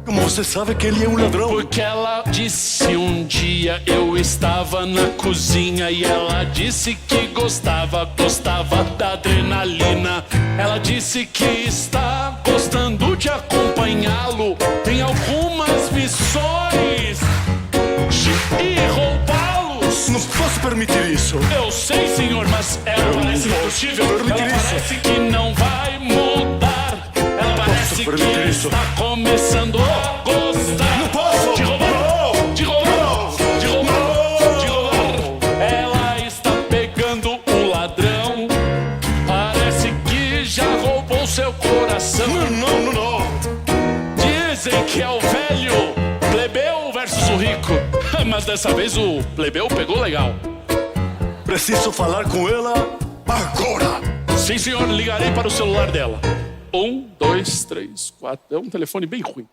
Como você sabe que ele é um ladrão? Porque ela disse um dia eu estava na cozinha e ela disse que gostava da adrenalina. Ela disse que está gostando de acompanhá-lo. Tem algumas missões de ir roubá-los. Não posso permitir isso. Eu sei, senhor, mas ela parece impossível. Ela parece que não vai mudar. Ela parece que está começando a gostar. Não posso! De roubar, de roubar, de roubar, de roubar. Ela está pegando o ladrão. Parece que já roubou seu coração. Não. Dizem que é o velho plebeu versus o rico. Mas dessa vez o plebeu pegou legal. Preciso falar com ela agora. Sim, senhor, ligarei para o celular dela. 1, 2, 3, 4. É um telefone bem ruim.